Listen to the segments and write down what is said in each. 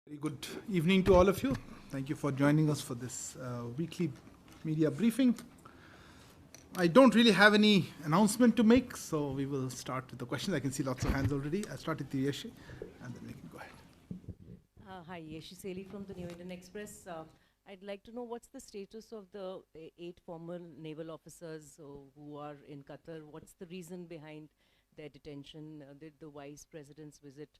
Very good evening to all of you. Thank you for joining us for this weekly media briefing. I don't really have any announcement to make, so we will start with the questions. I can see lots of hands already. I'll start with you, Yeshi, and then we can go ahead. Hi, Yeshi Seli from the New Indian Express. I'd like to know what's the status of the 8 former naval officers who are in Qatar. What's the reason behind their detention? Did the Vice President's visit?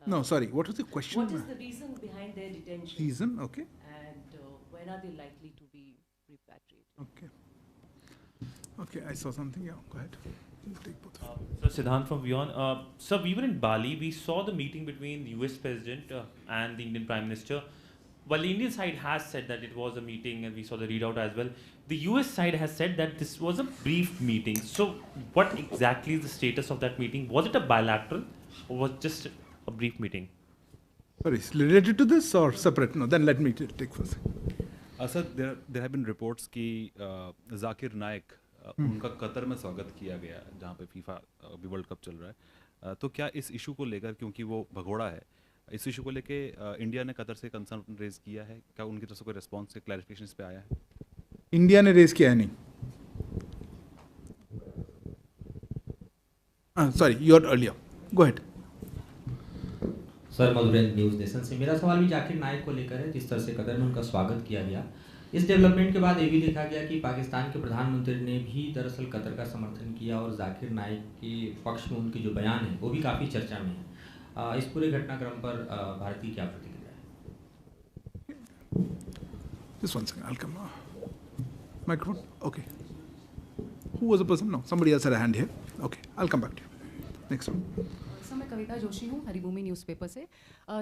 No, sorry. What was the question? What is the reason behind their detention? Reason, okay. And when are they likely to be repatriated? Okay. Okay, I saw something. Yeah, go ahead. Take both. So Siddhant from Beyond. So we were in Bali. We saw the meeting between the US President and the Indian Prime Minister. While the Indian side has said that it was a meeting, and we saw the readout as well, the US side has said that this was a brief meeting. So what exactly is the status of that meeting? Was it a bilateral or was it just a brief meeting? Sorry, related to this or separate? No, then let me take first. Sir there have been reports कि जाकिर नाइक उनका Qatar में स्वागत किया गया जहाँ पे FIFA अभी world cup चल रहा है, तो क्या इस इशू को लेकर, क्योंकि वो भगोड़ा है, इस इशू को लेके इंडिया ने कतर से कंसर्न रेज किया है, क्या उनकी तरफ से कोई रिस्पॉन्स क्लैरिफिकेशन इस पे आया है? इंडिया ने रेज किया है नहीं. Sorry, you're earlier. Go ahead. Sir Madhurendra news nation से मेरा सवाल भी जाकिर नाइक को लेकर है. जिस तरह से कतर में उनका स्वागत किया गया, इस डेवलपमेंट के बाद ये भी देखा गया कि पाकिस्तान के प्रधानमंत्री ने भी दरअसल कतर का समर्थन किया और जाकिर नाइक के पक्ष में उनके जो बयान है वो भी काफ़ी चर्चा में है. इस पूरे घटनाक्रम पर भारत की क्या प्रतिक्रिया है? Just one second, I'll come. Microphone? Okay. Who was the person? No, somebody else had a hand here. Okay, I'll come back to you. Next one. Sir मैं कविता जोशी हूँ हरिभूमि न्यूज़पेपर से.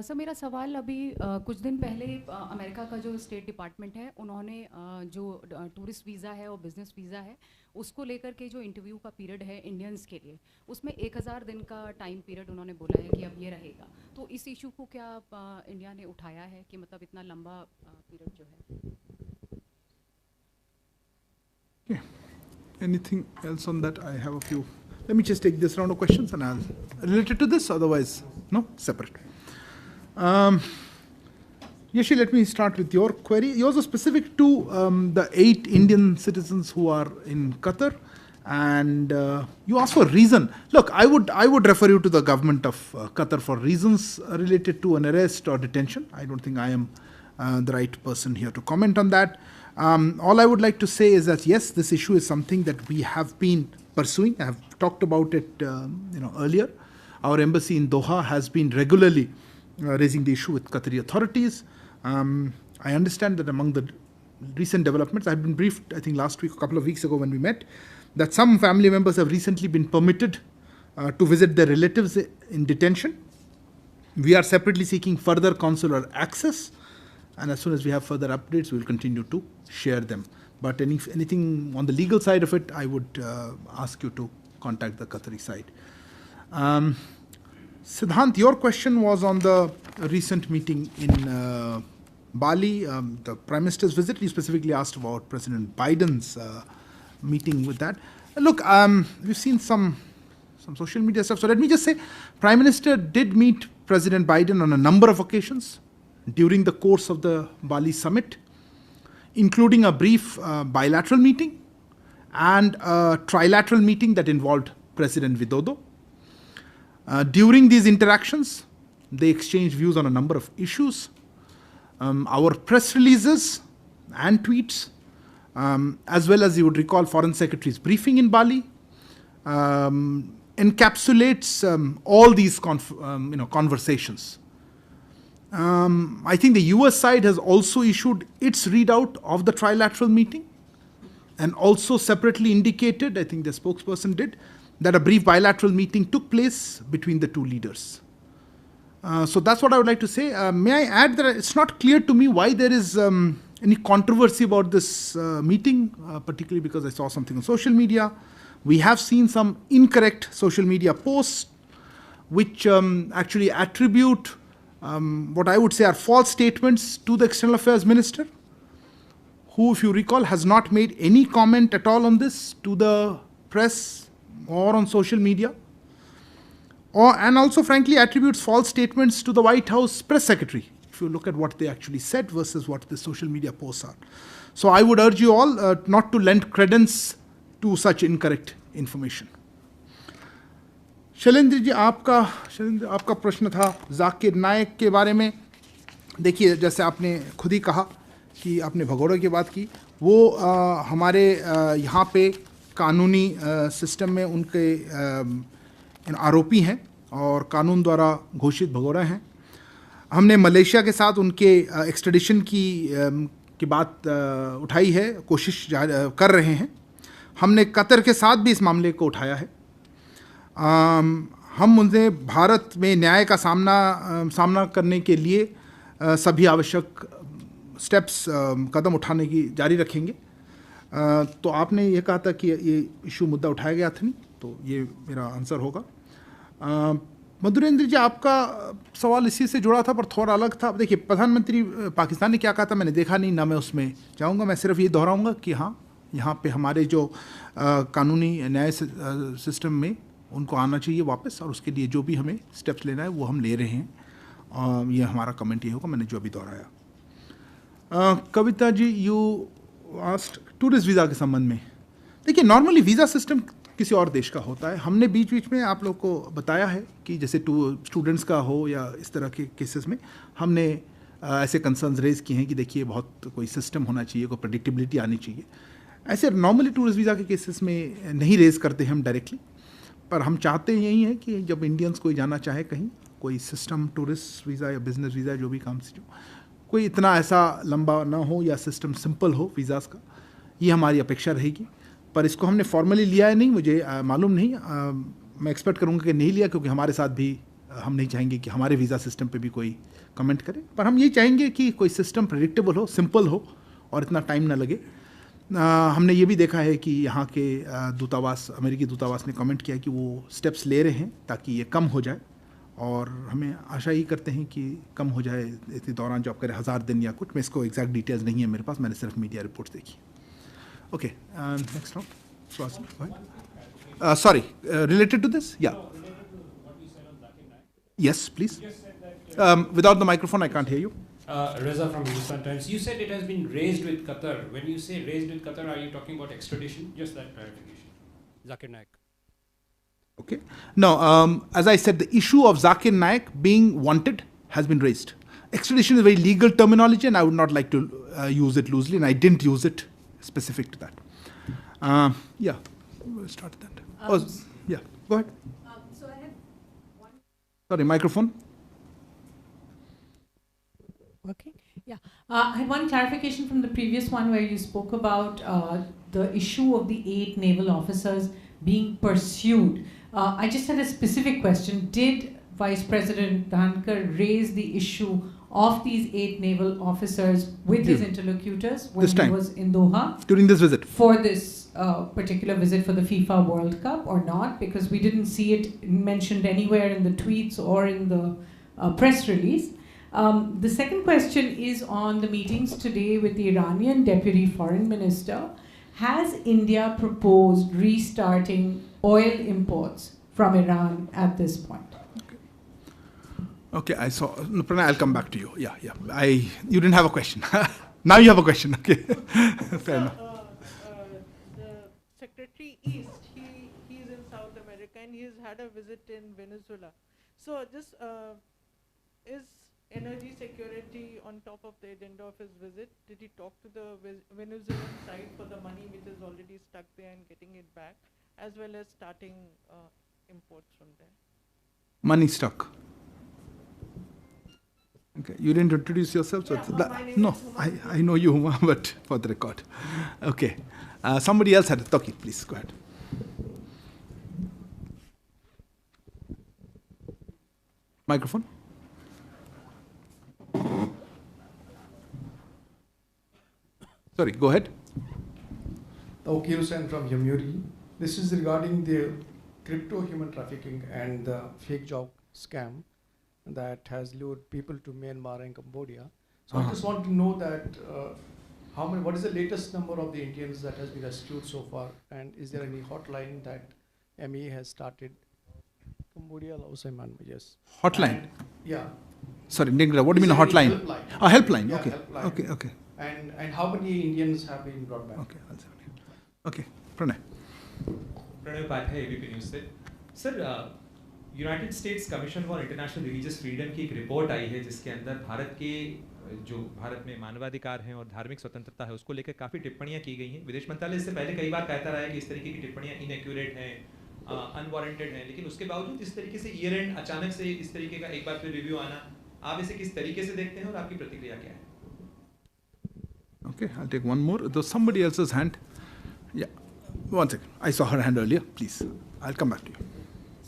सर मेरा सवाल अभी कुछ दिन पहले अमेरिका का जो स्टेट डिपार्टमेंट है उन्होंने जो टूरिस्ट वीज़ा है और बिज़नेस वीज़ा है उसको लेकर के जो इंटरव्यू का पीरियड है इंडियंस के लिए, उसमें 1000 दिन का टाइम पीरियड उन्होंने बोला है कि अब ये रहेगा. तो इस इशू को क्या इंडिया ने उठाया है कि मतलब इतना लंबा पीरियड जो है? Anything else on that? I have a few. Let me just take this round of questions and I'll related to this, otherwise, no, separate. Yeshi, let me start with your query. Yours is specific to the 8 Indian citizens who are in Qatar, and you asked for reason. Look, I would refer you to the government of Qatar for reasons related to an arrest or detention. I don't think I am the right person here to comment on that. All I would like to say is that yes, this issue is something that we have been pursuing. I have talked about it earlier. Our embassy in Doha has been regularly raising the issue with Qatari authorities. I understand that among the recent developments, I had been briefed, I think last week, a couple of weeks ago when we met, that some family members have recently been permitted to visit their relatives in detention. We are separately seeking further consular access, and as soon as we have further updates, we will continue to share them. But anything on the legal side of it, I would ask you to contact the Qatari side. Siddhant, your question was on the recent meeting in Bali, the Prime Minister's visit. You specifically asked about President Biden's meeting with that. Look, we've seen some social media stuff. So let me just say, Prime Minister did meet President Biden on a number of occasions during the course of the Bali summit, including a brief bilateral meeting and a trilateral meeting that involved President Widodo. During these interactions, they exchanged views on a number of issues. Our press releases and tweets, as well as you would recall Foreign Secretary's briefing in Bali, encapsulates all these conversations. I think the US side has also issued its readout of the trilateral meeting and also separately indicated, I think the spokesperson did, that a brief bilateral meeting took place between the two leaders. So that's what I would like to say. May I add that it's not clear to me why there is any controversy about this meeting, particularly because I saw something on social media. We have seen some incorrect social media posts which actually attribute what I would say are false statements to the External Affairs Minister, who, if you recall, has not made any comment at all on this to the press or on social media, and also frankly attributes false statements to the White House press secretary. if you look at what they actually said versus what the social media posts are. So I would urge you all not to lend credence to such incorrect information. Shailendra ji, आपका प्रश्न था जाकिर नायक के बारे में. देखिए, जैसे आपने खुद ही कहा कि आपने भगोड़े की बात की, वो हमारे यहाँ पे कानूनी सिस्टम में उनके आरोपी हैं और कानून द्वारा घोषित भगोड़ा हैं. हमने मलेशिया के साथ उनके एक्सट्रेडिशन की बात उठाई है, कोशिश कर रहे हैं. हमने कतर के साथ भी इस मामले को उठाया है. हम उनसे भारत में न्याय का सामना करने के लिए सभी आवश्यक स्टेप्स कदम उठाने की जारी रखेंगे. तो आपने ये कहा था कि ये इशू मुद्दा उठाया गया था नहीं, तो ये मेरा आंसर होगा. मधुरेंद्र जी, आपका सवाल इसी से जुड़ा था पर थोड़ा अलग था. देखिए, प्रधानमंत्री पाकिस्तान ने क्या कहा था मैंने देखा नहीं, ना मैं उसमें जाऊंगा. मैं सिर्फ ये दोहराऊंगा कि हाँ, यहाँ पे हमारे जो कानूनी न्याय सिस्टम में उनको आना चाहिए वापस, और उसके लिए जो भी हमें स्टेप्स लेना है वो हम ले रहे हैं. ये हमारा कमेंट ये होगा, मैंने जो अभी दोहराया. Kavita ji, you asked tourist visa के संबंध में. देखिए, नॉर्मली वीज़ा सिस्टम किसी और देश का होता है. हमने बीच बीच में आप लोग को बताया है कि जैसे स्टूडेंट्स का हो या इस तरह के केसेस में हमने ऐसे कंसर्न्स रेज किए हैं कि देखिए, बहुत कोई सिस्टम होना चाहिए, कोई प्रेडिक्टेबिलिटी आनी चाहिए. ऐसे नॉर्मली टूरिस्ट वीज़ा के केसेस में नहीं रेज करते हम डायरेक्टली, पर हम चाहते यही हैं कि जब इंडियंस कोई जाना चाहे कहीं, कोई सिस्टम टूरिस्ट वीज़ा या बिजनेस वीज़ा जो भी काम से जो कोई इतना ऐसा लंबा ना हो या सिस्टम सिंपल हो वीज़ाज़ का, ये हमारी अपेक्षा रहेगी. पर इसको हमने फॉर्मली लिया है नहीं, मुझे मालूम नहीं. मैं एक्सपेक्ट करूँगा कि नहीं लिया, क्योंकि हमारे साथ भी हम नहीं चाहेंगे कि हमारे वीज़ा सिस्टम पे भी कोई कमेंट करे. पर हम ये चाहेंगे कि कोई सिस्टम प्रेडिक्टेबल हो, सिंपल हो और इतना टाइम ना लगे. हमने ये भी देखा है कि यहाँ के दूतावास, अमेरिकी दूतावास ने कमेंट किया कि वो स्टेप्स ले रहे हैं ताकि ये कम हो जाए, और हमें आशा ही करते हैं कि कम हो जाए इस दौरान जो आप करें 1000 दिन या कुछ. मैं इसको एग्जैक्ट डिटेल्स नहीं है मेरे पास, मैंने सिर्फ मीडिया रिपोर्ट्स देखी. Okay, next round. Sorry, related to this, या yes please. Without the microphone I can't hear you. Reza from Hindustan Times. You said it has been raised with Qatar. When you say raised with Qatar, are you talking about extradition? Just that clarification. Zakir Naik. Okay. No, as I said, the issue of Zakir Naik being wanted has been raised. Extradition is a very legal terminology, and I would not like to use it loosely, and I didn't use it specific to that. Yeah, we'll start that. Yeah, go ahead. So I have one. Sorry, microphone. Okay, yeah. I had one clarification from the previous one where you spoke about the issue of the 8 naval officers being pursued. I just had a specific question. Did Vice President Dhankar raise the issue of these 8 naval officers with his interlocutors when he was in Doha? During this visit? For this particular visit for the FIFA World Cup or not? Because we didn't see it mentioned anywhere in the tweets or in the press release. The second question is on the meetings today with the Iranian Deputy Foreign Minister. Has India proposed restarting oil imports from Iran at this point? Okay, I saw. No, Pranay, I'll come back to you. Yeah. You didn't have a question. Now you have a question. Okay, fair enough. The Secretary East, he's in South America and he's had a visit in Venezuela. So just is energy security on top of the agenda of his visit? Did he talk to the Venezuelan side for the money which is already stuck there and getting it back, as well as starting imports from there? Money stuck. Okay, you didn't introduce yourself, so no, I know you, but for the record. Okay, somebody else had it. Okay, please go ahead. Microphone. Sorry, go ahead. Tawqir Hussain from Yamuri. This is regarding the crypto human trafficking and the fake job scam that has lured people to Myanmar and Cambodia. So I just want to know that what is the latest number of the Indians that has been rescued so far, and is there any hotline that MEA has started? Cambodia, Laos and Myanmar, yes. Hotline? And, yeah, Sorry, what do you mean a hotline? Helpline. A helpline. Yeah, Okay. helpline. Okay. Okay. And how many Indians have been brought back? Okay. Okay. Pranay. Pranay Upadhyay ABP news से sir United States Commission for International Religious Freedom की एक report आई है जिसके अंदर भारत के जो भारत में मानवाधिकार हैं और धार्मिक स्वतंत्रता है उसको लेकर काफ़ी टिप्पणियां की गई हैं। विदेश मंत्रालय इससे पहले कई बार कहता रहा है कि इस तरीके की टिप्पणियां इनएक्यूरेट हैं, अनवारंटेड हैं, लेकिन उसके बावजूद इस तरीके से ईयर एंड अचानक से इस तरीके का एक बार फिर रिव्यू आना, आप इसे किस तरीके से देखते हैं और आपकी प्रतिक्रिया क्या है? Okay, I'll take one more. There's somebody else's hand. Yeah. One second. I saw her hand earlier. Please. I'll come back to you.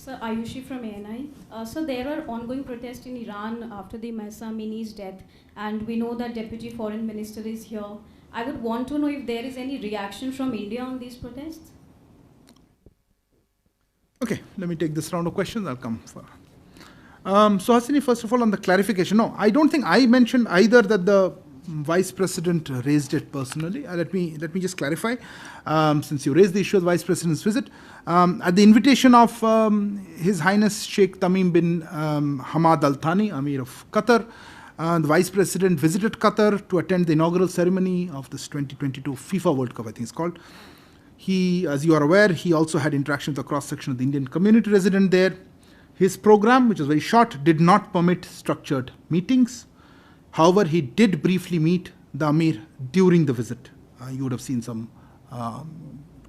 Sir, Ayushi from ANI. So there are ongoing protests in Iran after the Mahsa Amini's death, and we know that Deputy Foreign Minister is here. I would want to know if there is any reaction from India on these protests. Okay, let me take this round of questions. I'll come for. So Hasini, first of all, on the clarification, no, I don't think I mentioned either that the Vice President raised it personally. Let me just clarify, since you raised the issue of the Vice President's visit. At the invitation of His Highness Sheikh Tamim bin Hamad Al Thani, Amir of Qatar, the Vice President visited Qatar to attend the inaugural ceremony of this 2022 FIFA World Cup, I think it's called. He, as you are aware, he also had interactions with the cross-section of the Indian community resident there. His program, which was very short, did not permit structured meetings. However, he did briefly meet the Amir during the visit. You would have seen some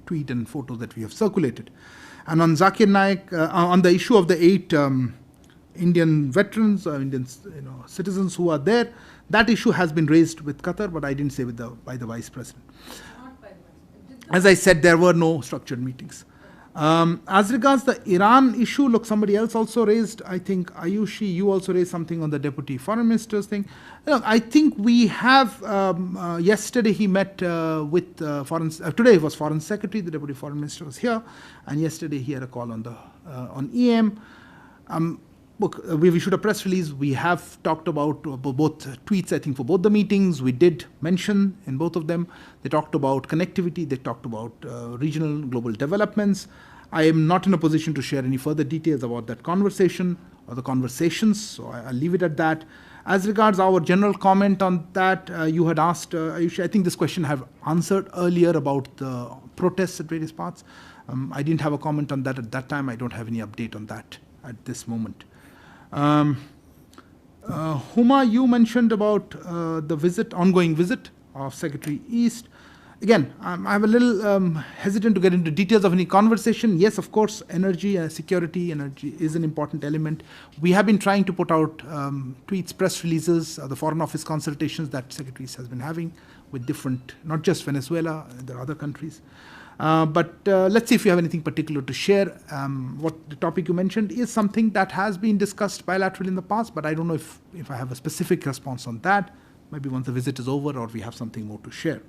tweet and photos that we have circulated. And on Zakir Naik, on the issue of the 8 Indian veterans, Indian citizens who are there, that issue has been raised with Qatar, but I didn't say by the Vice President. As I said, there were no structured meetings. As regards the Iran issue, look, somebody else also raised, I think, Ayushi, you also raised something on the Deputy Foreign Minister's thing. Look, I think we have, yesterday he met with today was Foreign Secretary, the Deputy Foreign Minister was here, and yesterday he had a call on EM. Look, we issued a press release. We have talked about both tweets, I think, for both the meetings. We did mention in both of them. They talked about connectivity. They talked about regional global developments. I am not in a position to share any further details about that conversation or the conversations, so I'll leave it at that. As regards our general comment on that, you had asked, Ayushi, I think this question I have answered earlier about the protests at various parts. I didn't have a comment on that at that time. I don't have any update on that at this moment. Huma, you mentioned about the ongoing visit of Secretary East. Again, I'm a little hesitant to get into details of any conversation. Yes, of course, energy and security, energy is an important element. We have been trying to put out tweets, press releases, the Foreign Office consultations that Secretary East has been having with different, not just Venezuela, there are other countries. But let's see if you have anything particular to share. What the topic you mentioned is something that has been discussed bilaterally in the past, but I don't know if I have a specific response on that. Maybe once the visit is over or we have something more to share.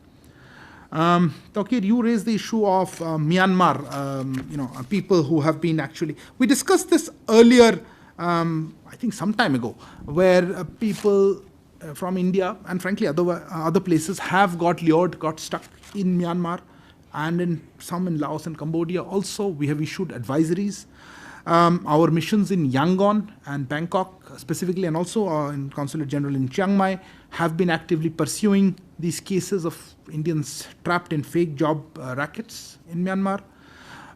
Tawqir, you raised the issue of Myanmar, people who have been actually... We discussed this earlier, I think some time ago, where people from India and frankly other places have got lured, got stuck in Myanmar, and in Laos and Cambodia also. We have issued advisories. Our missions in Yangon and Bangkok specifically, and also in Consulate General in Chiang Mai, have been actively pursuing these cases of Indians trapped in fake job rackets in Myanmar.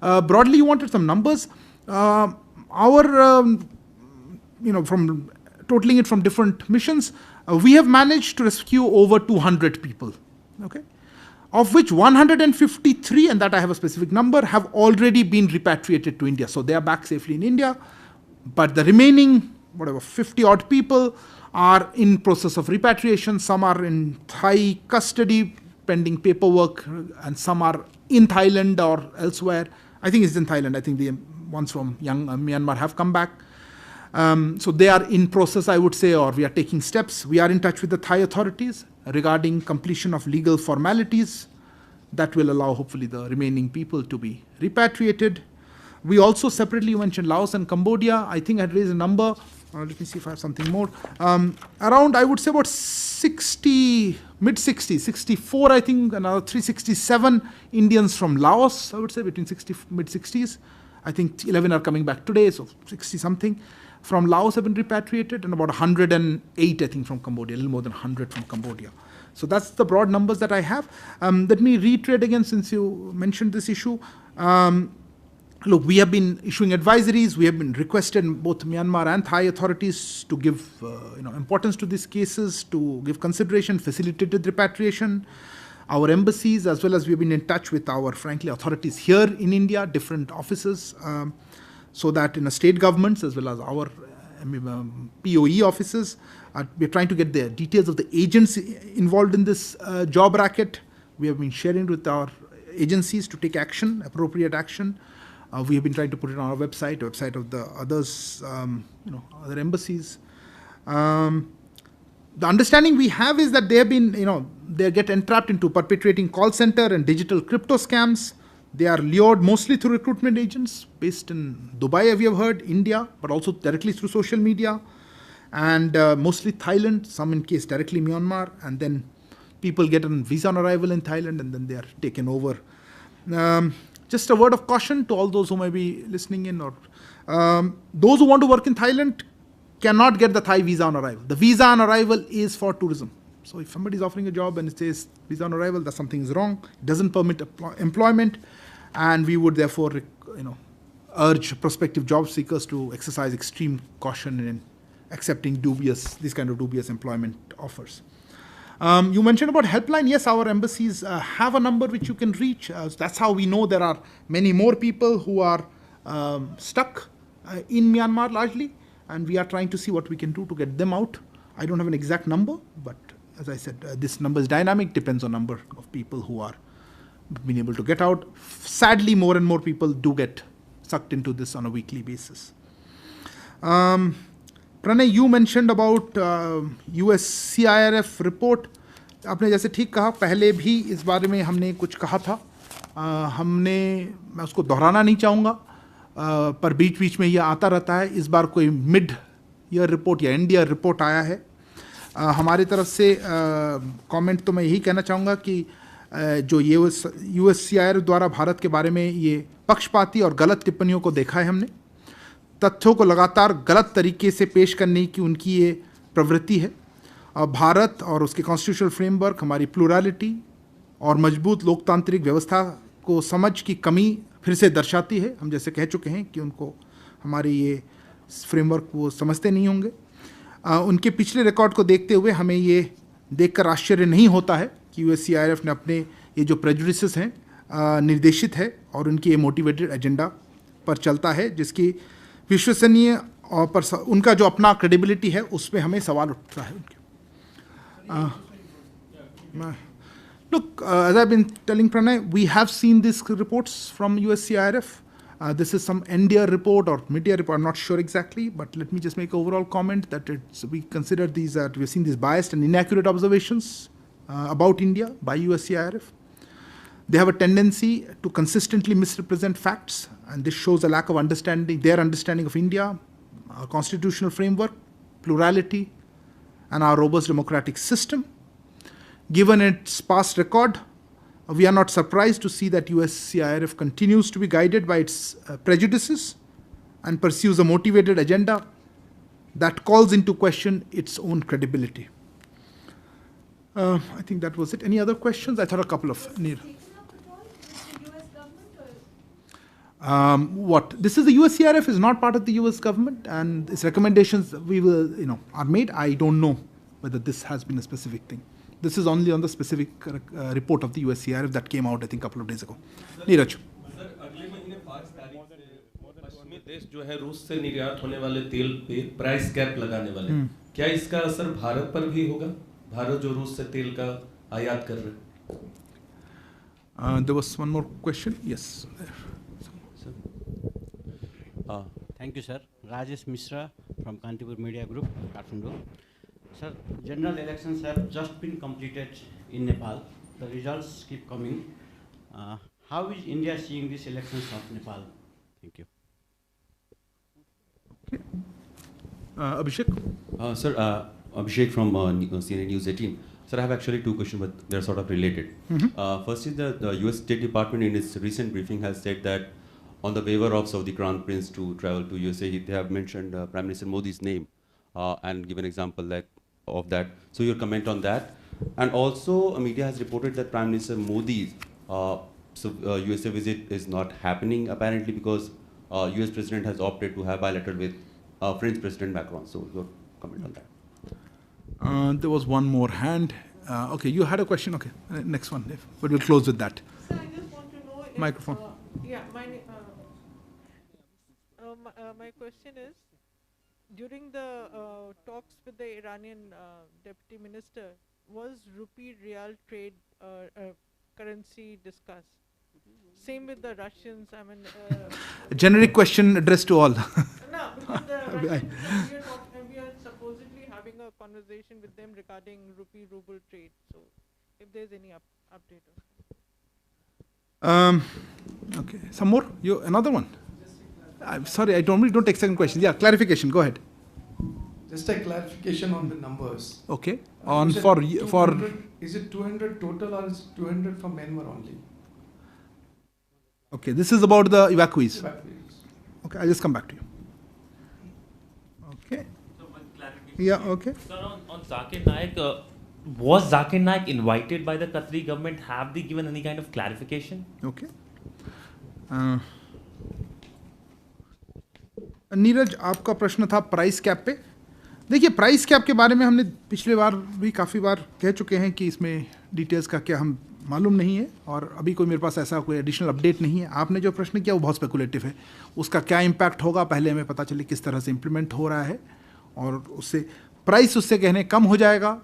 Broadly, you wanted some numbers. From totaling it from different missions, we have managed to rescue over 200 people. Okay. Of which 153, and that I have a specific number, have already been repatriated to India. So they are back safely in India. But the remaining, 50 odd people are in process of repatriation. Some are in Thai custody, pending paperwork, and some are in Thailand or elsewhere. I think it's in Thailand. I think the ones from Myanmar have come back. So they are in process, I would say, or we are taking steps. We are in touch with the Thai authorities regarding completion of legal formalities that will allow, hopefully, the remaining people to be repatriated. We also separately mentioned Laos and Cambodia. I think I had raised a number. Let me see if I have something more. Around, I would say, about 60, mid-60s, 64, I think, another 367 Indians from Laos, I would say, between mid-60s. I think 11 are coming back today, so 60-something. from Laos have been repatriated, and about 108, I think, from Cambodia, a little more than 100 from Cambodia. So that's the broad numbers that I have. Let me reiterate again, since you mentioned this issue. Look, we have been issuing advisories. We have been requested both Myanmar and Thai authorities to give importance to these cases, to give consideration, facilitated repatriation. Our embassies, as well as we have been in touch with our, frankly, authorities here in India, different offices, so that in the state governments as well as our POE offices, we're trying to get the details of the agents involved in this job racket. We have been sharing with our agencies to take action, appropriate action. We have been trying to put it on our website of the others, other embassies. The understanding we have is that they have been, they get entrapped into perpetrating call center and digital crypto scams. They are lured mostly through recruitment agents based in Dubai, we have heard, India, but also directly through social media, and mostly Thailand, some in case directly Myanmar, and then people get a visa on arrival in Thailand and then they are taken over. Just a word of caution to all those who may be listening in, or those who want to work in Thailand cannot get the Thai visa on arrival. The visa on arrival is for tourism. So if somebody is offering a job and it says visa on arrival, that something is wrong. It doesn't permit employment, and we would therefore, urge prospective job seekers to exercise extreme caution in accepting these kind of dubious employment offers. You mentioned about helpline. Yes, our embassies have a number which you can reach. That's how we know there are many more people who are stuck in Myanmar largely, and we are trying to see what we can do to get them out. I don't have an exact number, but as I said, this number is dynamic, depends on number of people who are being able to get out. Sadly, more and more people do get sucked into this on a weekly basis. Pranay, you mentioned about US CIRF report. आपने जैसे ठीक कहा, पहले भी इस बारे में हमने कुछ कहा था. मैं उसको दोहराना नहीं चाहूँगा, पर बीच बीच में ये आता रहता है. इस बार कोई मिड ईयर रिपोर्ट या एंड ईयर रिपोर्ट आया है. हमारी तरफ से कमेंट तो मैं यही कहना चाहूँगा कि जो USCIRF द्वारा भारत के बारे में ये पक्षपाती और गलत टिप्पणियों को देखा है हमने. तथ्यों को लगातार गलत तरीके से पेश करने की उनकी ये प्रवृत्ति है. भारत और उसके कॉन्स्टिट्यूशनल फ्रेमवर्क हमारी प्लूरलिटी और मजबूत लोकतांत्रिक व्यवस्था को समझ की कमी फिर से दर्शाती है. हम जैसे कह चुके हैं कि उनको हमारे ये फ्रेमवर्क वो समझते नहीं होंगे. उनके पिछले रिकॉर्ड को देखते हुए हमें ये देखकर आश्चर्य नहीं होता है कि USCIRF ने अपने ये जो प्रेजुडिसेस हैं निर्देशित है और उनकी ये मोटिवेटेड एजेंडा पर चलता है, जिसकी विश्वसनीय और पर उनका जो अपना क्रेडिबिलिटी है उस पर हमें सवाल उठता है उनके. Look, as I've been telling Pranay, we have seen these reports from USCIRF. This is some end-year report or mid-year report, I'm not sure exactly, but let me just make an overall comment that we consider these, we've seen these biased and inaccurate observations about India by USCIRF. They have a tendency to consistently misrepresent facts, and this shows a lack of understanding, their understanding of India, our constitutional framework, plurality, and our robust democratic system. Given its past record, we are not surprised to see that USCIRF continues to be guided by its prejudices and pursues a motivated agenda that calls into question its own credibility. I think that was it. Any other questions? I thought a couple of. What? This is the USCIRF is not part of the US government, and its recommendations are made. I don't know whether this has been a specific thing. This is only on the specific report of the USCIRF that came out, I think, a couple of days ago. Neeraj. Sir, अगले महीने 5 तारीख से पश्चिमी देश जो है रूस से निर्यात होने वाले तेल पे प्राइस कैप लगाने वाले. क्या इसका असर भारत पर भी होगा? भारत जो रूस से तेल का आयात कर रहे हैं. There was one more question. Yes. Thank you, sir. Rajesh Mishra from Kantipur Media Group, Kathmandu. Sir, general elections have just been completed in Nepal. The results keep coming. How is India seeing these elections of Nepal? Thank you. Abhishek? Sir, Abhishek from CNN News 18. Sir, I have actually two questions, but they're sort of related. First is the US State Department in its recent briefing has said that on the waiver of Saudi Crown Prince to travel to USA. They have mentioned Prime Minister Modi's name and given example of that. So your comment on that. And also, media has reported that Prime Minister Modi's USA visit is not happening apparently because US President has opted to have bilateral with French President Macron. So your comment on that. There was one more hand. Okay, you had a question. Okay, next one. But we'll close with that. So I just want to know if, Microphone. My question is, during the talks with the Iranian deputy minister, was rupee real trade currency discussed? Same with the Russians. I mean, a generic question addressed to all. No, because the Russians, we are supposedly having a conversation with them regarding rupee-ruble trade. So, if there's any update. Okay, some more? Another one? I'm sorry, I don't take second question. Yeah, clarification. Go ahead. Just a clarification on the numbers. Okay. Is it 200 total or is it 200 from Myanmar only? Okay, this is about the evacuees. Okay, I'll just come back to you. Okay. So one clarification. Yeah, okay. Sir, on Zakir Naik, was Zakir Naik invited by the Qatari government? Have they given any kind of clarification? Okay. Neeraj, आपका प्रश्न था price cap पे. देखिए, price cap के बारे में हमने पिछले बार भी काफ़ी बार कह चुके हैं कि इसमें डिटेल्स का क्या हम मालूम नहीं है और अभी कोई मेरे पास ऐसा कोई एडिशनल अपडेट नहीं है. आपने जो प्रश्न किया वो बहुत स्पेकुलेटिव है. उसका क्या इम्पैक्ट होगा पहले हमें पता चले किस तरह से इम्प्लीमेंट हो रहा है और उससे प्राइस उससे कहने कम हो जाएगा.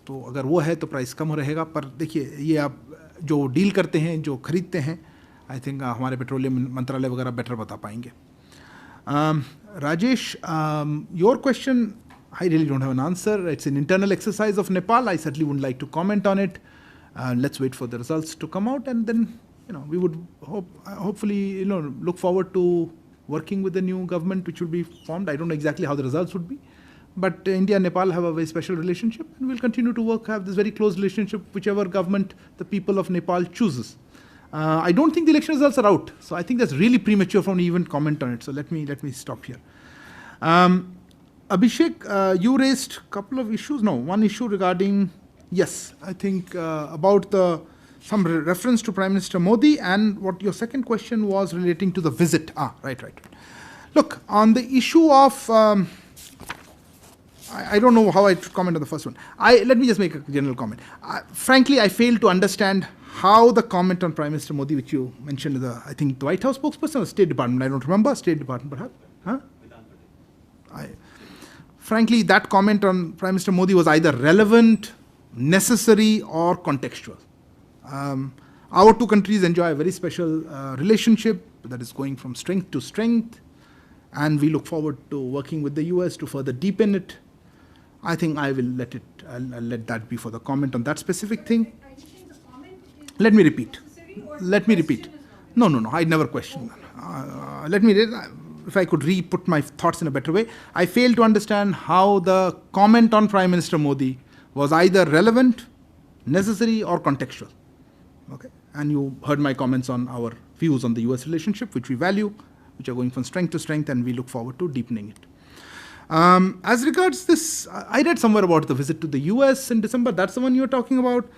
तो अगर वो है तो प्राइस कम रहेगा. पर देखिए, ये आप जो डील करते हैं, जो खरीदते हैं, आई थिंक हमारे पेट्रोलियम मंत्रालय वगैरह बेटर बता पाएंगे. Rajesh, your question, I really don't have an answer. It's an internal exercise of Nepal. I certainly wouldn't like to comment on it. Let's wait for the results to come out, and then we would hopefully look forward to working with the new government which will be formed. I don't know exactly how the results would be, but India and Nepal have a very special relationship, and we'll continue to have this very close relationship whichever government the people of Nepal chooses. I don't think the election results are out, so I think that's really premature for me to even comment on it. So let me stop here. Abhishek, you raised a couple of issues. No, one issue regarding, yes, I think about some reference to Prime Minister Modi, and what your second question was relating to the visit. Right. Look, on the issue of, I don't know how I should comment on the first one. Let me just make a general comment. Frankly, I fail to understand how the comment on Prime Minister Modi, which you mentioned, I think the White House spokesperson or State Department, I don't remember, State Department perhaps, frankly, that comment on Prime Minister Modi was either relevant, necessary, or contextual. Our two countries enjoy a very special relationship that is going from strength to strength, and we look forward to working with the US to further deepen it. I think I'll let that be for the comment on that specific thing. Let me repeat. No, I never questioned. If I could put my thoughts in a better way, I fail to understand how the comment on Prime Minister Modi was either relevant, necessary, or contextual. Okay, and you heard my comments on our views on the US relationship, which we value, which are going from strength to strength, and we look forward to deepening it. As regards this, I read somewhere about the visit to the US in December. That's the one you're talking about.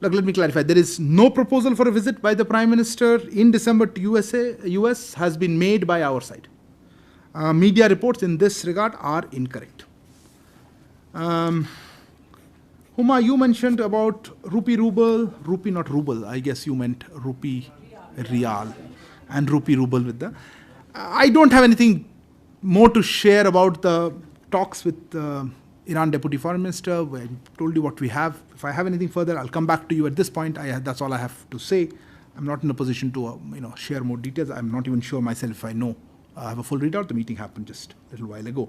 Look, let me clarify. There is no proposal for a visit by the Prime Minister in December to US has been made by our side. Media reports in this regard are incorrect. Huma, you mentioned about rupee not ruble. I guess you meant rupee real and rupee ruble with the. I don't have anything more to share about the talks with Iran Deputy Foreign Minister. I told you what we have. If I have anything further, I'll come back to you. At this point, that's all I have to say. I'm not in a position to share more details. I'm not even sure myself if I know. I have a full readout. The meeting happened just a little while ago.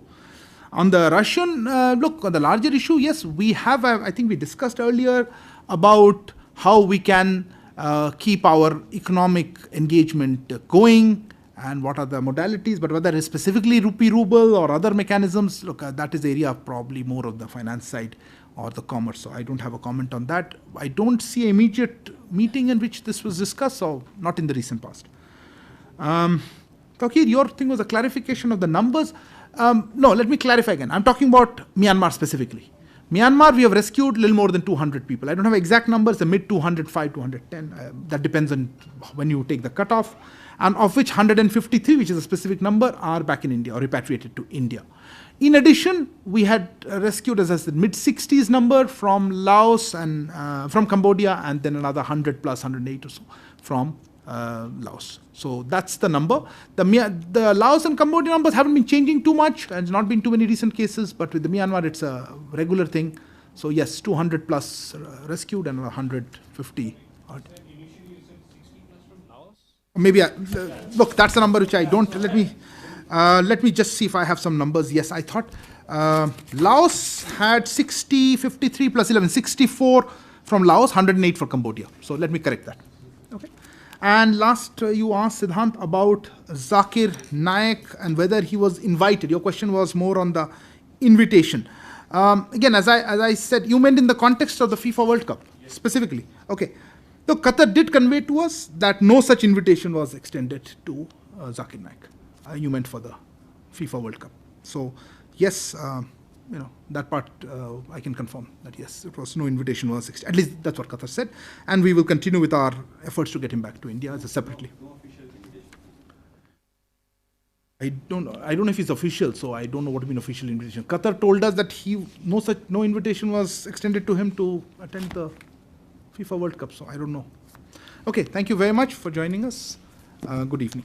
On the Russian, look, on the larger issue, yes, we have, I think we discussed earlier about how we can keep our economic engagement going and what are the modalities, but whether it's specifically rupee ruble or other mechanisms, look, that is the area of probably more of the finance side or the commerce. So I don't have a comment on that. I don't see an immediate meeting in which this was discussed, so not in the recent past. Tawqir, your thing was a clarification of the numbers. No, let me clarify again. I'm talking about Myanmar specifically. Myanmar, we have rescued a little more than 200 people. I don't have exact numbers, the mid 205, 210. That depends on when you take the cutoff. And of which 153, which is a specific number, are back in India or repatriated to India. In addition, we had rescued, as I said, mid-60s number from Laos and from Cambodia, and then another 100 plus 108 or so from Laos. So that's the number. The Laos and Cambodia numbers haven't been changing too much. There's not been too many recent cases, but with the Myanmar, it's a regular thing. So yes, 200 plus rescued and 150 odd. Maybe, look, that's the number which I don't, let me just see if I have some numbers. Yes, I thought Laos had 53 plus 11, 64 from Laos, 108 for Cambodia. So let me correct that. Okay. And last, you asked Siddhant about Zakir Naik and whether he was invited. Your question was more on the invitation. Again, as I said, you meant in the context of the FIFA World Cup, specifically. Okay. So Qatar did convey to us that no such invitation was extended to Zakir Naik. You meant for the FIFA World Cup. So yes, that part I can confirm that yes, it was no invitation was extended. At least that's what Qatar said, and we will continue with our efforts to get him back to India as a separately. I don't know if it's official, so I don't know what to mean official invitation. Qatar told us that no invitation was extended to him to attend the FIFA World Cup, so I don't know. Okay, thank you very much for joining us. Good evening.